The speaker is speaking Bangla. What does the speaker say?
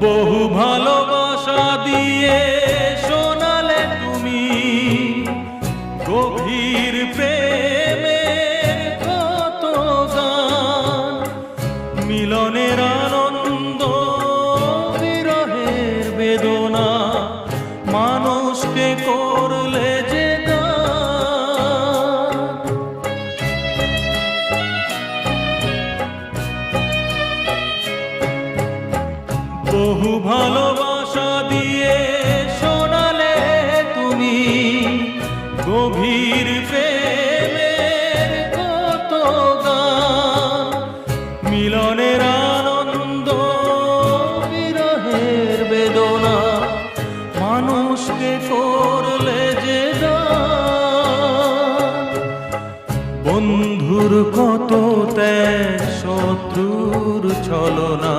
বহু ভালোবাসা দিয়ে শোনালে তুমি গভীর প্রেমের কত গান, মিলনের আনন্দ বিরহের বেদনা, মানুষকে করলে যে গান। বহু ভালোবাসা দিয়ে শোনালে তুমি গভীর প্রেমের কত গান, মিলনের আনন্দ বিরহের বেদনা, মানুষকে করলে যে গান। বন্ধুর কত ত্যাগ, শত্রুর ছলনা,